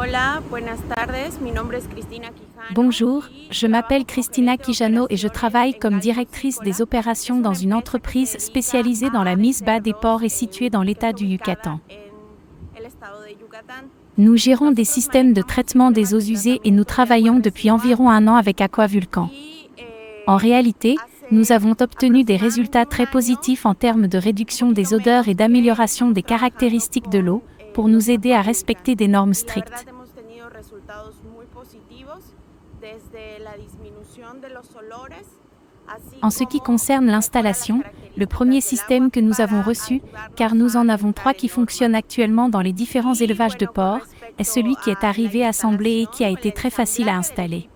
Hola, buenas tardes. Mi nombre es Cristina Quijano. Bonjour, je m'appelle Cristina Quijano et je travaille comme directrice des opérations dans une entreprise spécialisée dans la mise bas des ports et située dans l'état du Yucatan. Nous gérons des systèmes de traitement des eaux usées et nous travaillons depuis environ 1 an avec Aquavulcan. En réalité, nous avons obtenu des résultats très positifs en termes de réduction des odeurs et d'amélioration des caractéristiques de l'eau, pour nous aider à respecter des normes strictes. En ce qui concerne l'installation, le premier système que nous avons reçu, car nous en avons 3 qui fonctionnent actuellement dans les différents élevages de porcs, est celui qui est arrivé assemblé et qui a été très facile à installer.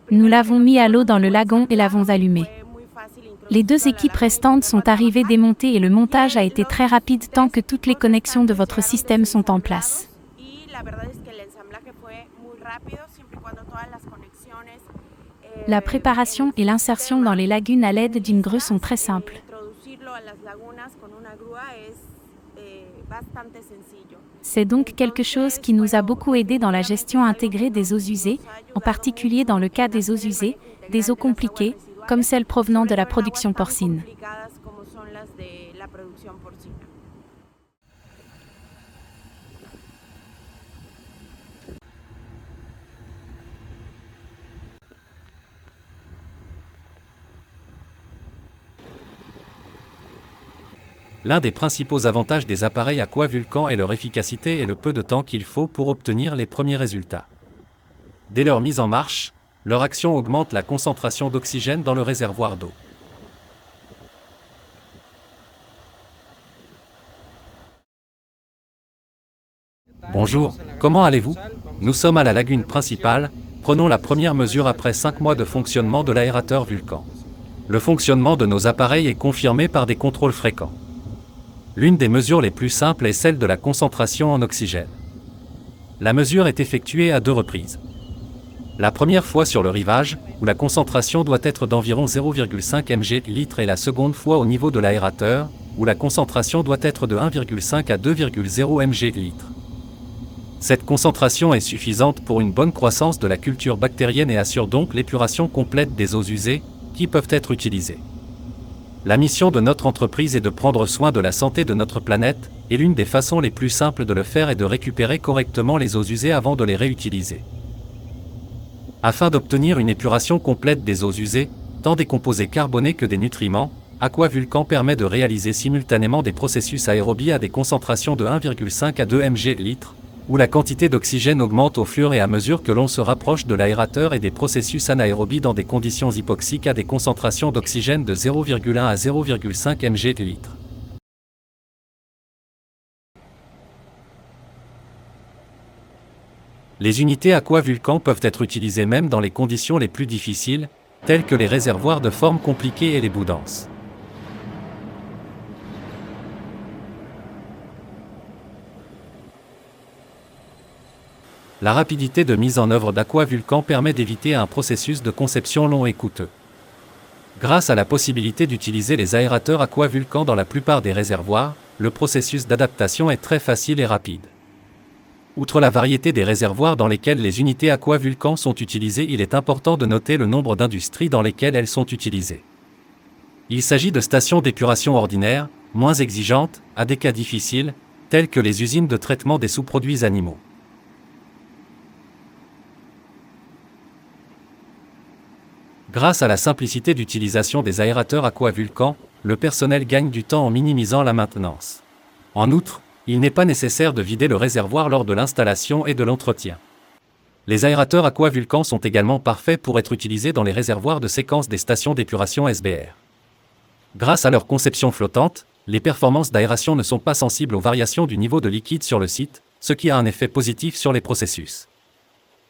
Nous l'avons mis à l'eau dans le lagon et l'avons allumé. Les 2 équipes restantes sont arrivées démontées et le montage a été très rapide tant que toutes les connexions de votre système sont en place. La préparation et l'insertion dans les lagunes à l'aide d'une grue sont très simples. C'est donc quelque chose qui nous a beaucoup aidé dans la gestion intégrée des eaux usées, en particulier dans le cas des eaux usées, des eaux compliquées, comme celles provenant de la production porcine. L'un des principaux avantages des appareils Aquavulcan est leur efficacité et le peu de temps qu'il faut pour obtenir les premiers résultats. Dès leur mise en marche, leur action augmente la concentration d'oxygène dans le réservoir d'eau. Bonjour, comment allez-vous? Nous sommes à la lagune principale, prenons la première mesure après 5 mois de fonctionnement de l'aérateur Vulcan. Le fonctionnement de nos appareils est confirmé par des contrôles fréquents. L'une des mesures les plus simples est celle de la concentration en oxygène. La mesure est effectuée à 2 reprises. La première fois sur le rivage, où la concentration doit être d'environ 0,5 mg/litre et la seconde fois au niveau de l'aérateur, où la concentration doit être de 1,5 à 2,0 mg/litre. Cette concentration est suffisante pour une bonne croissance de la culture bactérienne et assure donc l'épuration complète des eaux usées, qui peuvent être utilisées. La mission de notre entreprise est de prendre soin de la santé de notre planète, et l'une des façons les plus simples de le faire est de récupérer correctement les eaux usées avant de les réutiliser. Afin d'obtenir une épuration complète des eaux usées, tant des composés carbonés que des nutriments, Aquavulcan permet de réaliser simultanément des processus aérobies à des concentrations de 1,5 à 2 mg/litre, où la quantité d'oxygène augmente au fur et à mesure que l'on se rapproche de l'aérateur et des processus anaérobies dans des conditions hypoxiques à des concentrations d'oxygène de 0,1 à 0,5 mg/litre. Les unités Aquavulcan peuvent être utilisées même dans les conditions les plus difficiles, telles que les réservoirs de forme compliquée et les boues denses. La rapidité de mise en œuvre d'Aquavulcan permet d'éviter un processus de conception long et coûteux. Grâce à la possibilité d'utiliser les aérateurs Aquavulcan dans la plupart des réservoirs, le processus d'adaptation est très facile et rapide. Outre la variété des réservoirs dans lesquels les unités Aquavulcan sont utilisées, il est important de noter le nombre d'industries dans lesquelles elles sont utilisées. Il s'agit de stations d'épuration ordinaires, moins exigeantes, à des cas difficiles, telles que les usines de traitement des sous-produits animaux. Grâce à la simplicité d'utilisation des aérateurs Aquavulcan, le personnel gagne du temps en minimisant la maintenance. En outre, il n'est pas nécessaire de vider le réservoir lors de l'installation et de l'entretien. Les aérateurs Aquavulcan sont également parfaits pour être utilisés dans les réservoirs de séquence des stations d'épuration SBR. Grâce à leur conception flottante, les performances d'aération ne sont pas sensibles aux variations du niveau de liquide sur le site, ce qui a un effet positif sur les processus.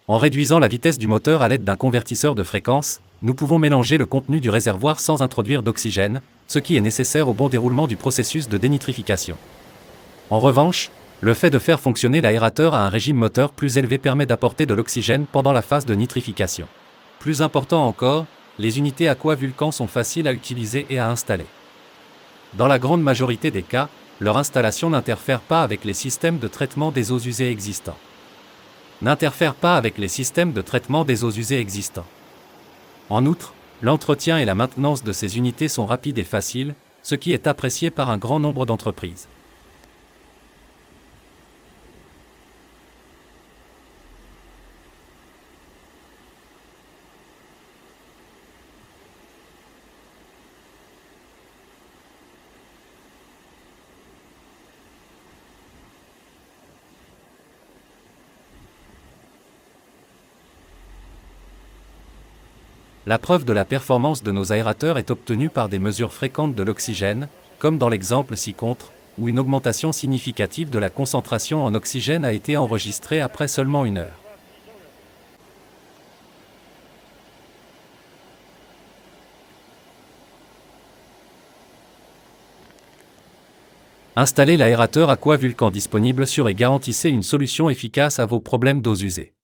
En réduisant la vitesse du moteur à l'aide d'un convertisseur de fréquence, nous pouvons mélanger le contenu du réservoir sans introduire d'oxygène, ce qui est nécessaire au bon déroulement du processus de dénitrification. En revanche, le fait de faire fonctionner l'aérateur à un régime moteur plus élevé permet d'apporter de l'oxygène pendant la phase de nitrification. Plus important encore, les unités Aquavulcan sont faciles à utiliser et à installer. Dans la grande majorité des cas, leur installation n'interfère pas avec les systèmes de traitement des eaux usées existants. N'interfère pas avec les systèmes de traitement des eaux usées existants. En outre, l'entretien et la maintenance de ces unités sont rapides et faciles, ce qui est apprécié par un grand nombre d'entreprises. La preuve de la performance de nos aérateurs est obtenue par des mesures fréquentes de l'oxygène, comme dans l'exemple ci-contre, où une augmentation significative de la concentration en oxygène a été enregistrée après seulement 1 heure. Installez l'aérateur Aqua Vulcan disponible sur et garantissez une solution efficace à vos problèmes d'eaux usées.